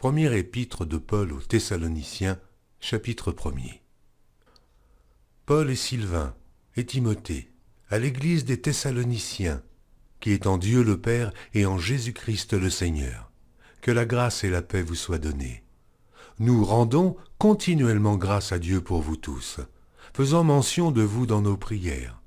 Première épître de Paul aux Thessaloniciens, chapitre 1er. Paul et Sylvain et Timothée, à l'église des Thessaloniciens, qui est en Dieu le Père et en Jésus-Christ le Seigneur, que la grâce et la paix vous soient données. Nous rendons continuellement grâce à Dieu pour vous tous, faisant mention de vous dans nos prières,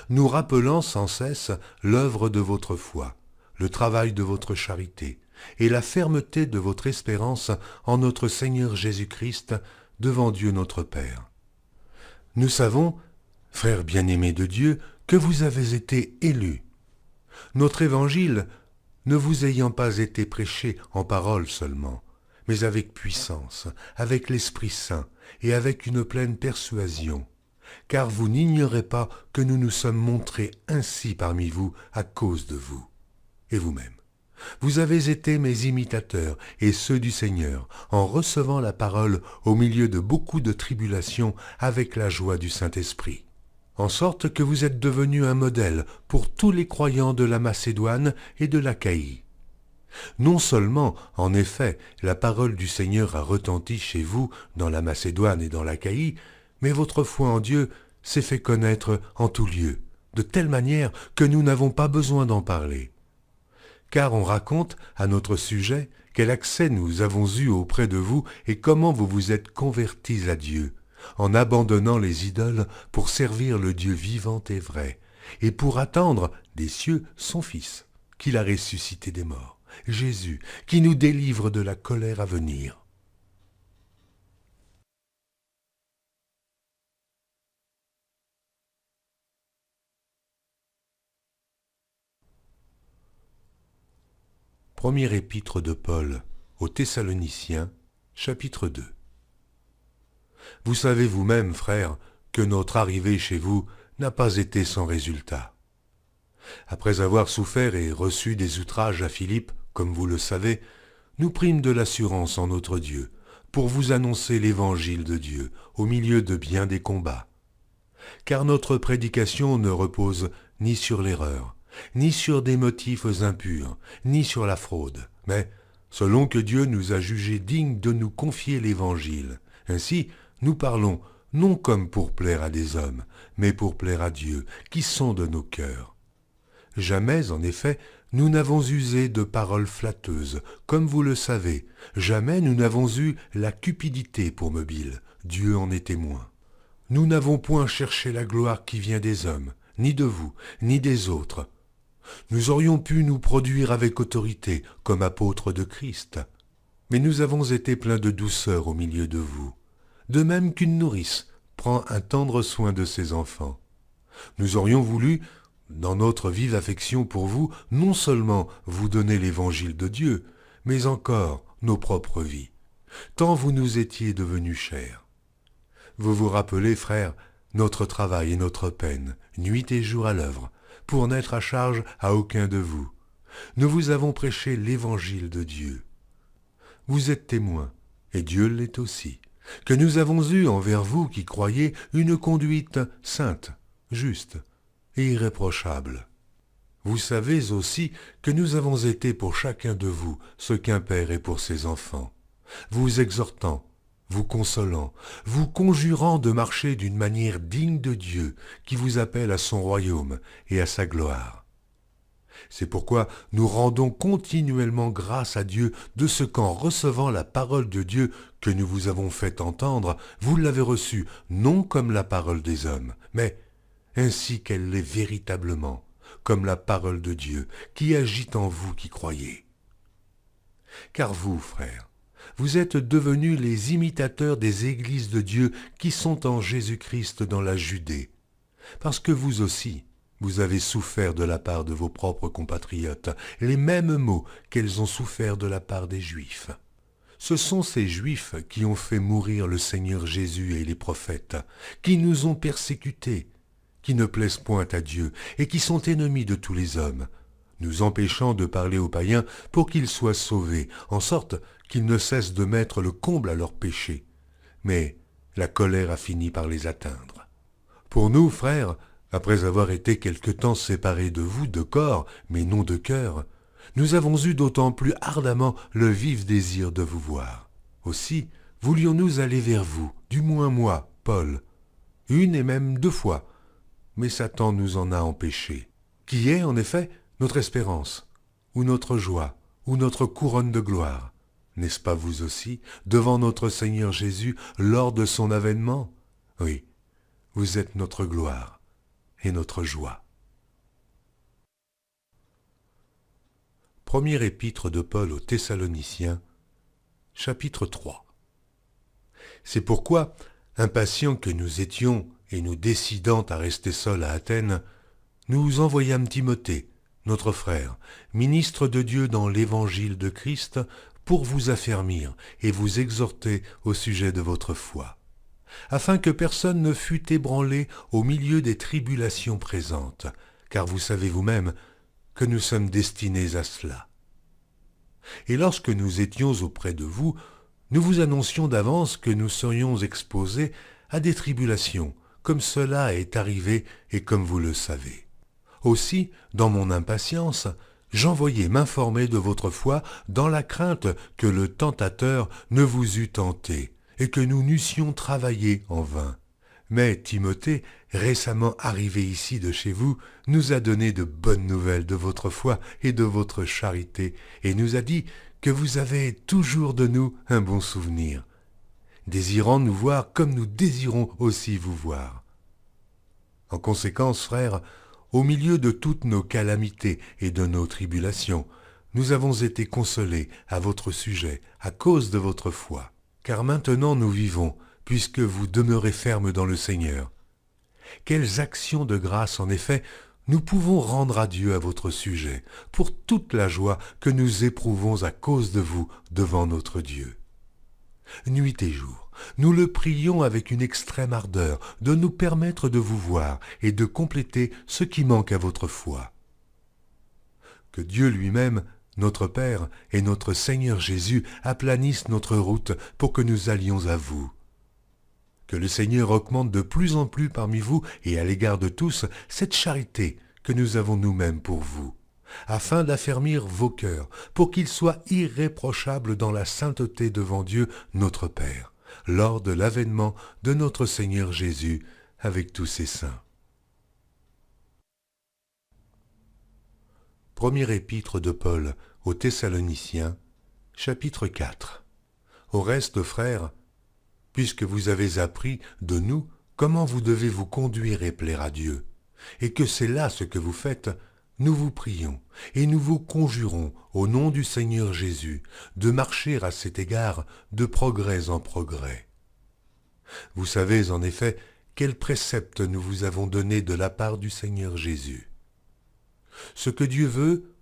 nous rappelant sans cesse l'œuvre de votre foi, le travail de votre charité et la fermeté de votre espérance en notre Seigneur Jésus-Christ devant Dieu notre Père. Nous savons, frères bien-aimés de Dieu, que vous avez été élus. Notre évangile ne vous ayant pas été prêché en parole seulement, mais avec puissance, avec l'Esprit Saint et avec une pleine persuasion, car vous n'ignorez pas que nous nous sommes montrés ainsi parmi vous à cause de vous. Et vous-même, vous avez été mes imitateurs et ceux du Seigneur, en recevant la parole au milieu de beaucoup de tribulations avec la joie du Saint-Esprit, en sorte que vous êtes devenus un modèle pour tous les croyants de la Macédoine et de l'Achaïe. Non seulement, en effet, la parole du Seigneur a retenti chez vous dans la Macédoine et dans l'Achaïe, mais votre foi en Dieu s'est fait connaître en tout lieu, de telle manière que nous n'avons pas besoin d'en parler. Car on raconte, à notre sujet, quel accès nous avons eu auprès de vous et comment vous vous êtes convertis à Dieu, en abandonnant les idoles pour servir le Dieu vivant et vrai, et pour attendre des cieux son Fils, qu'il a ressuscité des morts, Jésus, qui nous délivre de la colère à venir. Première épître de Paul aux Thessaloniciens, chapitre 2. Vous savez vous-même, frères, que notre arrivée chez vous n'a pas été sans résultat. Après avoir souffert et reçu des outrages à Philippe, comme vous le savez, nous prîmes de l'assurance en notre Dieu, pour vous annoncer l'évangile de Dieu au milieu de bien des combats. Car notre prédication ne repose ni sur l'erreur, ni sur des motifs impurs, ni sur la fraude, mais selon que Dieu nous a jugés dignes de nous confier l'Évangile. Ainsi, nous parlons non comme pour plaire à des hommes, mais pour plaire à Dieu, qui sonde nos cœurs. Jamais, en effet, nous n'avons usé de paroles flatteuses, comme vous le savez. Jamais nous n'avons eu la cupidité pour mobile, Dieu en est témoin. Nous n'avons point cherché la gloire qui vient des hommes, ni de vous, ni des autres. Nous aurions pu nous produire avec autorité, comme apôtres de Christ. Mais nous avons été pleins de douceur au milieu de vous, de même qu'une nourrice prend un tendre soin de ses enfants. Nous aurions voulu, dans notre vive affection pour vous, non seulement vous donner l'évangile de Dieu, mais encore nos propres vies, tant vous nous étiez devenus chers. Vous vous rappelez, frères, notre travail et notre peine, nuit et jour à l'œuvre, pour n'être à charge à aucun de vous. Nous vous avons prêché l'évangile de Dieu. Vous êtes témoins, et Dieu l'est aussi, que nous avons eu envers vous qui croyez une conduite sainte, juste et irréprochable. Vous savez aussi que nous avons été pour chacun de vous ce qu'un père est pour ses enfants, vous exhortant, vous consolant, vous conjurant de marcher d'une manière digne de Dieu qui vous appelle à son royaume et à sa gloire. C'est pourquoi nous rendons continuellement grâce à Dieu de ce qu'en recevant la parole de Dieu que nous vous avons fait entendre, vous l'avez reçue non comme la parole des hommes, mais ainsi qu'elle l'est véritablement, comme la parole de Dieu qui agit en vous qui croyez. Car vous, frères, vous êtes devenus les imitateurs des églises de Dieu qui sont en Jésus-Christ dans la Judée, parce que vous aussi, vous avez souffert de la part de vos propres compatriotes les mêmes maux qu'elles ont souffert de la part des Juifs. Ce sont ces Juifs qui ont fait mourir le Seigneur Jésus et les prophètes, qui nous ont persécutés, qui ne plaisent point à Dieu et qui sont ennemis de tous les hommes, nous empêchant de parler aux païens pour qu'ils soient sauvés, en sorte qu'ils ne cessent de mettre le comble à leurs péchés. Mais la colère a fini par les atteindre. Pour nous, frères, après avoir été quelque temps séparés de vous de corps, mais non de cœur, Nous avons eu d'autant plus ardemment le vif désir de vous voir. Aussi, voulions-nous aller vers vous, du moins moi, Paul, une et même 2 fois, mais Satan nous en a empêchés. Qui est, en effet, notre espérance, ou notre joie, ou notre couronne de gloire? N'est-ce pas vous aussi, devant notre Seigneur Jésus, lors de son avènement? Oui, vous êtes notre gloire et notre joie. Première épître de Paul aux Thessaloniciens, chapitre 3. C'est pourquoi, impatients que nous étions et nous décidant à rester seuls à Athènes, nous envoyâmes Timothée, notre frère, ministre de Dieu dans l'évangile de Christ, pour vous affermir et vous exhorter au sujet de votre foi, afin que personne ne fût ébranlé au milieu des tribulations présentes, car vous savez vous-même que nous sommes destinés à cela. Et lorsque nous étions auprès de vous, nous vous annoncions d'avance que nous serions exposés à des tribulations, comme cela est arrivé et comme vous le savez. Aussi, dans mon impatience, j'envoyai m'informer de votre foi dans la crainte que le tentateur ne vous eût tenté et que nous n'eussions travaillé en vain. Mais Timothée, récemment arrivé ici de chez vous, nous a donné de bonnes nouvelles de votre foi et de votre charité, et nous a dit que vous avez toujours de nous un bon souvenir, désirant nous voir comme nous désirons aussi vous voir. En conséquence, frères, au milieu de toutes nos calamités et de nos tribulations, nous avons été consolés à votre sujet à cause de votre foi. Car maintenant nous vivons, puisque vous demeurez fermes dans le Seigneur. Quelles actions de grâce, en effet, nous pouvons rendre à Dieu à votre sujet, pour toute la joie que nous éprouvons à cause de vous devant notre Dieu. Nuit et jour, nous le prions avec une extrême ardeur de nous permettre de vous voir et de compléter ce qui manque à votre foi. Que Dieu lui-même, notre Père et notre Seigneur Jésus aplanissent notre route pour que nous allions à vous. Que le Seigneur augmente de plus en plus parmi vous et à l'égard de tous cette charité que nous avons nous-mêmes pour vous, afin d'affermir vos cœurs, pour qu'ils soient irréprochables dans la sainteté devant Dieu notre Père, lors de l'avènement de notre Seigneur Jésus avec tous ses saints. Première épître de Paul aux Thessaloniciens, chapitre 4. Au reste, frères, puisque vous avez appris de nous comment vous devez vous conduire et plaire à Dieu, et que c'est là ce que vous faites, nous vous prions et nous vous conjurons au nom du Seigneur Jésus de marcher à cet égard de progrès en progrès. Vous savez en effet quels préceptes nous vous avons donnés de la part du Seigneur Jésus. Ce que Dieu veut,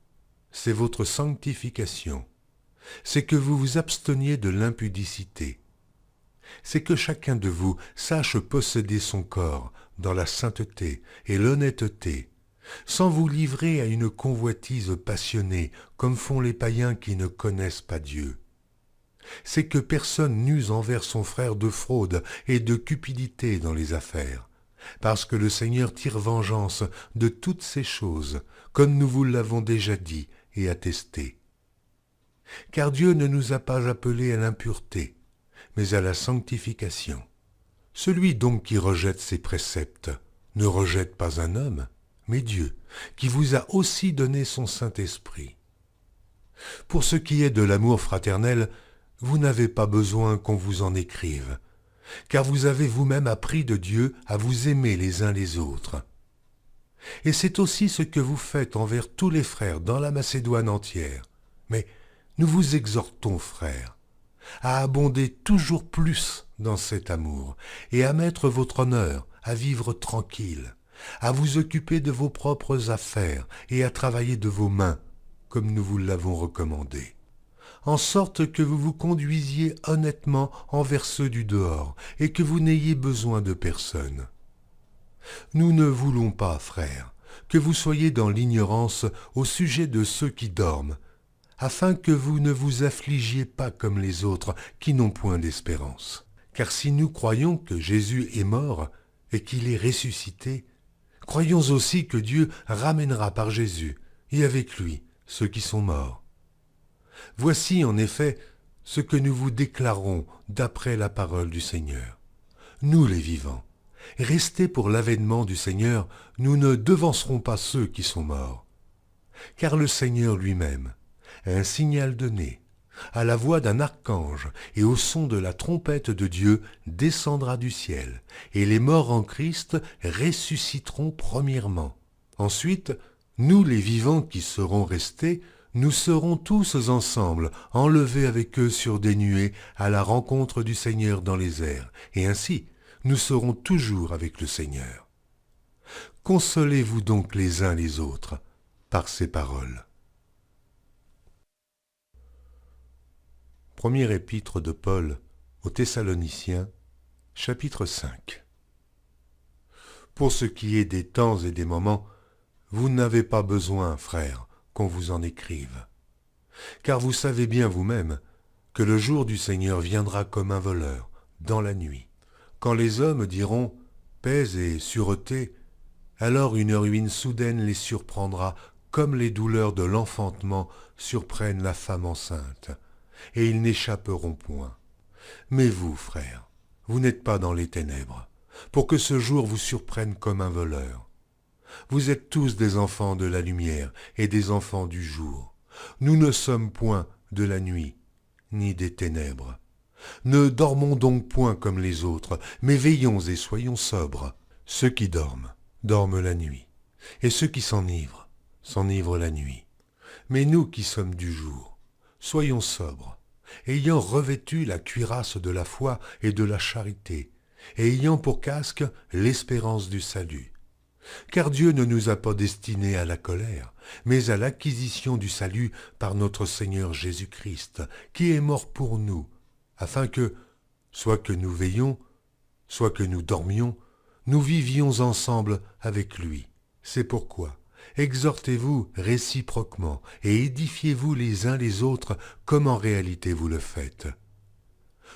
c'est votre sanctification, c'est que vous vous absteniez de l'impudicité, c'est que chacun de vous sache posséder son corps dans la sainteté et l'honnêteté, sans vous livrer à une convoitise passionnée comme font les païens qui ne connaissent pas Dieu. C'est que personne n'use envers son frère de fraude et de cupidité dans les affaires, parce que le Seigneur tire vengeance de toutes ces choses, comme nous vous l'avons déjà dit et attesté. Car Dieu ne nous a pas appelés à l'impureté, mais à la sanctification. Celui donc qui rejette ses préceptes ne rejette pas un homme, mais Dieu, qui vous a aussi donné son Saint-Esprit. Pour ce qui est de l'amour fraternel, vous n'avez pas besoin qu'on vous en écrive, car vous avez vous-même appris de Dieu à vous aimer les uns les autres. Et c'est aussi ce que vous faites envers tous les frères dans la Macédoine entière. Mais nous vous exhortons, frères, à abonder toujours plus dans cet amour, et à mettre votre honneur à vivre tranquille, à vous occuper de vos propres affaires et à travailler de vos mains, comme nous vous l'avons recommandé, en sorte que vous vous conduisiez honnêtement envers ceux du dehors, et que vous n'ayez besoin de personne. Nous ne voulons pas, frères, que vous soyez dans l'ignorance au sujet de ceux qui dorment, afin que vous ne vous affligiez pas comme les autres qui n'ont point d'espérance. Car si nous croyons que Jésus est mort et qu'il est ressuscité, croyons aussi que Dieu ramènera par Jésus, et avec lui, ceux qui sont morts. Voici en effet ce que nous vous déclarons d'après la parole du Seigneur. Nous les vivants, restés pour l'avènement du Seigneur, nous ne devancerons pas ceux qui sont morts. Car le Seigneur lui-même, à un signal donné, à la voix d'un archange et au son de la trompette de Dieu, descendra du ciel, et les morts en Christ ressusciteront premièrement. Ensuite, nous les vivants qui serons restés, nous serons tous ensemble enlevés avec eux sur des nuées à la rencontre du Seigneur dans les airs, et ainsi nous serons toujours avec le Seigneur. Consolez-vous donc les uns les autres par ces paroles. Première épître de Paul aux Thessaloniciens, chapitre 5. Pour ce qui est des temps et des moments, vous n'avez pas besoin, frères, qu'on vous en écrive. Car vous savez bien vous-même que le jour du Seigneur viendra comme un voleur, dans la nuit. Quand les hommes diront « paix et sûreté », alors une ruine soudaine les surprendra comme les douleurs de l'enfantement surprennent la femme enceinte, et ils n'échapperont point. Mais vous, frères, vous n'êtes pas dans les ténèbres, pour que ce jour vous surprenne comme un voleur. Vous êtes tous des enfants de la lumière et des enfants du jour. Nous ne sommes point de la nuit, ni des ténèbres. Ne dormons donc point comme les autres, mais veillons et soyons sobres. Ceux qui dorment, dorment la nuit, et ceux qui s'enivrent, s'enivrent la nuit. Mais nous qui sommes du jour, soyons sobres, ayant revêtu la cuirasse de la foi et de la charité, et ayant pour casque l'espérance du salut. Car Dieu ne nous a pas destinés à la colère, mais à l'acquisition du salut par notre Seigneur Jésus-Christ, qui est mort pour nous, afin que, soit que nous veillions, soit que nous dormions, nous vivions ensemble avec lui. C'est pourquoi, exhortez-vous réciproquement et édifiez-vous les uns les autres comme en réalité vous le faites.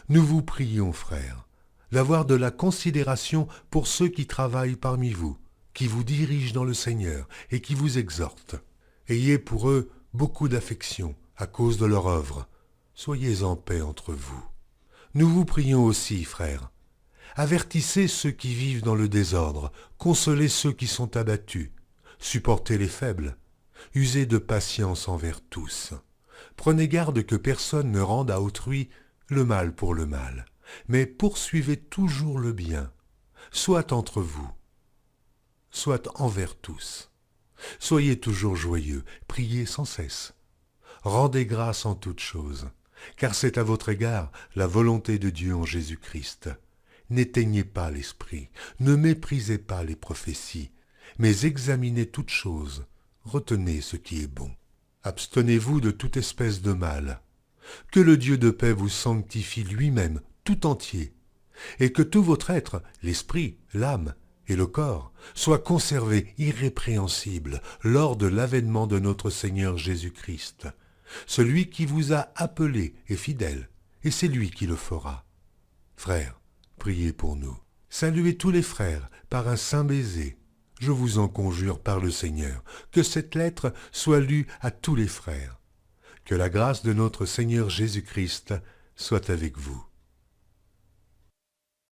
Nous vous prions, frères, d'avoir de la considération pour ceux qui travaillent parmi vous, qui vous dirigent dans le Seigneur et qui vous exhortent. Ayez pour eux beaucoup d'affection à cause de leur œuvre. Soyez en paix entre vous. Nous vous prions aussi, frères. Avertissez ceux qui vivent dans le désordre, consolez ceux qui sont abattus, supportez les faibles, usez de patience envers tous. Prenez garde que personne ne rende à autrui le mal pour le mal, mais poursuivez toujours le bien, soit entre vous, soit envers tous. Soyez toujours joyeux, priez sans cesse. Rendez grâce en toutes choses, car c'est à votre égard la volonté de Dieu en Jésus-Christ. N'éteignez pas l'esprit, ne méprisez pas les prophéties, mais examinez toutes choses, retenez ce qui est bon. Abstenez-vous de toute espèce de mal. Que le Dieu de paix vous sanctifie lui-même tout entier, et que tout votre être, l'esprit, l'âme et le corps, soit conservé irrépréhensible lors de l'avènement de notre Seigneur Jésus-Christ. Celui qui vous a appelé est fidèle, et c'est lui qui le fera. Frères, priez pour nous. Saluez tous les frères par un saint baiser. Je vous en conjure par le Seigneur, que cette lettre soit lue à tous les frères. Que la grâce de notre Seigneur Jésus-Christ soit avec vous.